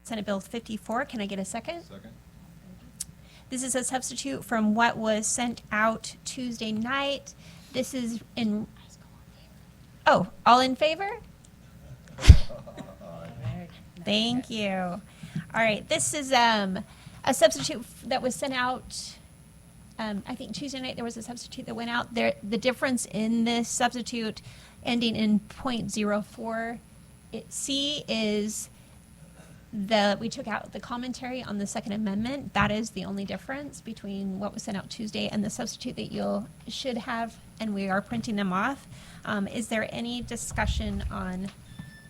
Senate Bill 54. Can I get a second? Second. This is a substitute from what was sent out Tuesday night. This is in, oh, all in favor? Thank you. All right, this is a substitute that was sent out, I think Tuesday night there was a substitute that went out. There, the difference in this substitute ending in .04 C is we took out the commentary on the Second Amendment. That is the only difference between what was sent out Tuesday and the substitute that you should have, and we are printing them off. Is there any discussion on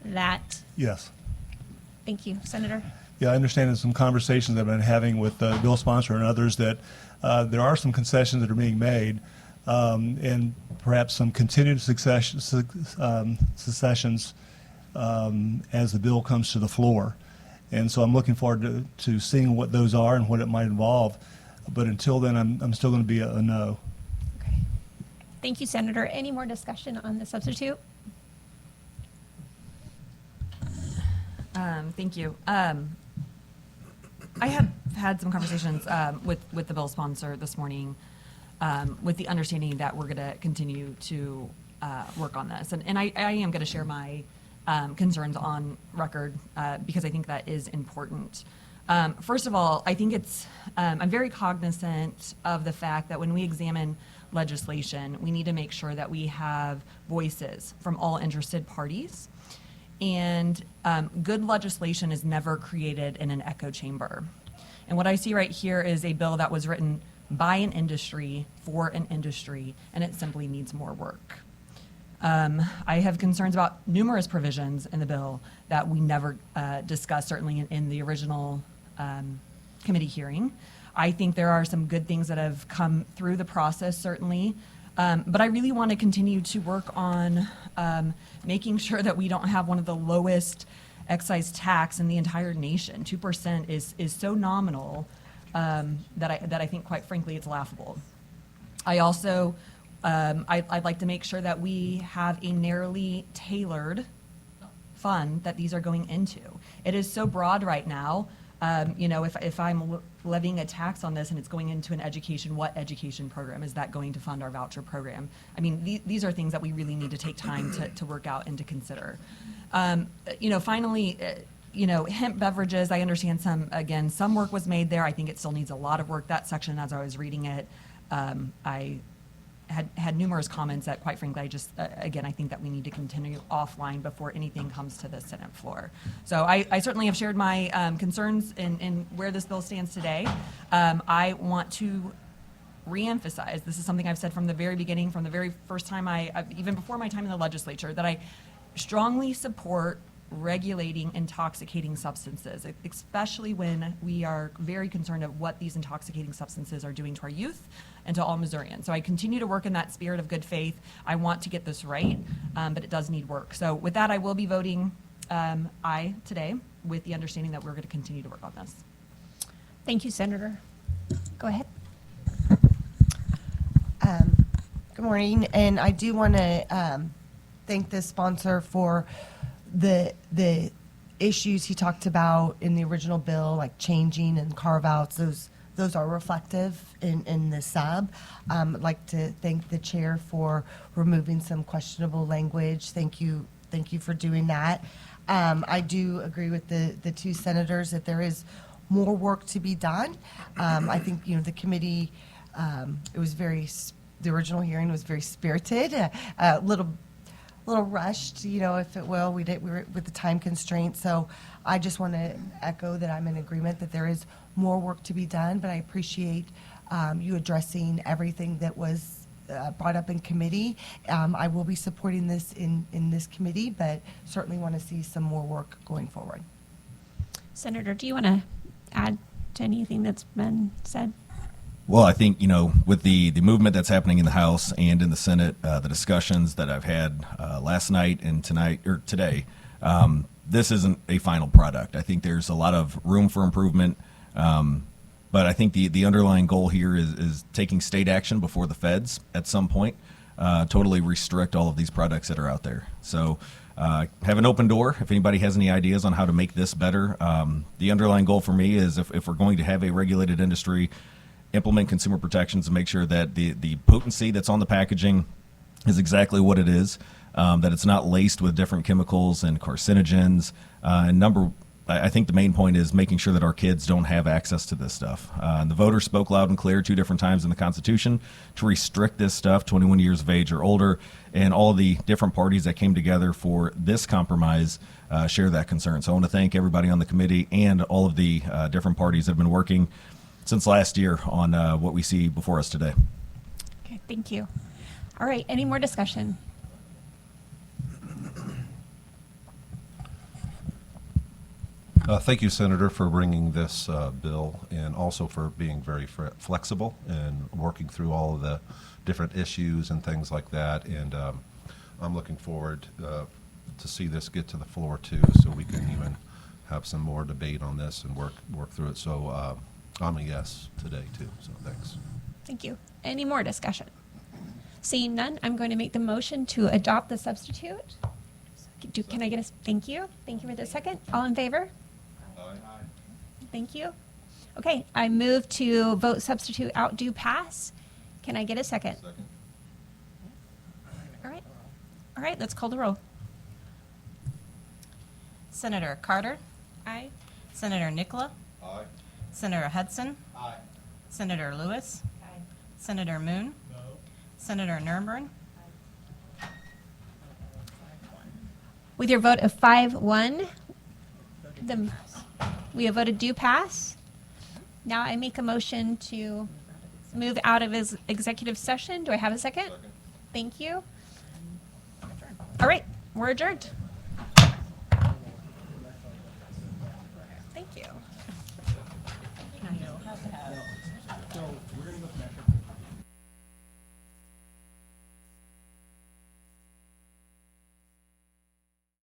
that? Yes. Thank you, Senator. Yeah, I understand in some conversations I've been having with the bill sponsor and others that there are some concessions that are being made, and perhaps some continued secessions as the bill comes to the floor. And so I'm looking forward to seeing what those are and what it might involve. But until then, I'm still going to be a no. Okay. Thank you, Senator. Any more discussion on the substitute? Thank you. I have had some conversations with the bill sponsor this morning with the understanding that we're going to continue to work on this. And I am going to share my concerns on record because I think that is important. First of all, I think I'm very cognizant of the fact that when we examine legislation, we need to make sure that we have voices from all interested parties. And good legislation is never created in an echo chamber. And what I see right here is a bill that was written by an industry for an industry, and it simply needs more work. I have concerns about numerous provisions in the bill that we never discussed, certainly in the original committee hearing. I think there are some good things that have come through the process, certainly. But I really want to continue to work on making sure that we don't have one of the lowest excise tax in the entire nation. 2% is so nominal that I think, quite frankly, it's laughable. I also I'd like to make sure that we have a narrowly tailored fund that these are going into. It is so broad right now. If I'm levying a tax on this and it's going into an education, what education program is that going to fund our voucher program? I mean, these are things that we really need to take time to work out and to consider. Finally, hemp beverages, I understand some work was made there. I think it still needs a lot of work. That section, as I was reading it, I had numerous comments that, quite frankly, I just, again, I think that we need to continue offline before anything comes to the Senate floor. So I certainly have shared my concerns in where this bill stands today. I want to reemphasize, this is something I've said from the very beginning, from the very first time even before my time in the legislature, that I strongly support regulating intoxicating substances, especially when we are very concerned of what these intoxicating substances are doing to our youth and to all Missourians. So I continue to work in that spirit of good faith. I want to get this right, but it does need work. So with that, I will be voting aye today with the understanding that we're going to continue to work on this. Thank you, Senator. Go ahead. Good morning, and I do want to thank the sponsor for the issues he talked about in the original bill, like changing and carve-outs. Those are reflective in the sub. I'd like to thank the chair for removing some questionable language. Thank you for doing that. I do agree with the two senators that there is more work to be done. I think the committee, the original hearing was very spirited, a little rushed, if it will. We were with the time constraint. So I just want to echo that I'm in agreement that there is more work to be done, but I appreciate you addressing everything that was brought up in committee. I will be supporting this in this committee, but certainly want to see some more work going forward. Senator, do you want to add to anything that's been said? Well, I think, with the movement that's happening in the House and in the Senate, the discussions that I've had last night and today, this isn't a final product. I think there's a lot of room for improvement, but I think the underlying goal here is taking state action before the feds at some point, totally restrict all of these products that are out there. So have an open door if anybody has any ideas on how to make this better. The underlying goal for me is if we're going to have a regulated industry, implement consumer protections and make sure that the potency that's on the packaging is exactly what it is, that it's not laced with different chemicals and carcinogens. I think the main point is making sure that our kids don't have access to this stuff. And the voters spoke loud and clear 2 different times in the Constitution to restrict this stuff, 21 years of age or older, and all the different parties that came together for this compromise share that concern. So I want to thank everybody on the committee and all of the different parties that have been working since last year on what we see before us today. Okay, thank you. All right, any more discussion? Thank you, Senator, for bringing this bill and also for being very flexible and working through all of the different issues and things like that. And I'm looking forward to see this get to the floor too, so we can even have some more debate on this and work through it. So I'm a yes today too. So thanks. Thank you. Any more discussion? Seeing none, I'm going to make the motion to adopt the substitute. Can I get a thank you? Thank you for the second. All in favor? Thank you. Okay, I move to vote substitute out due pass. Can I get a second? All right. All right, let's call the roll. Senator Carter, Aye. Senator Nicola, Aye. Senator Hudson, Aye. Senator Lewis, Senator Moon, Senator Nurnberg, With your vote of 5-1, we have voted due pass. Now I make a motion to move out of his executive session. Do I have a second? Thank you. All right, we're adjourned.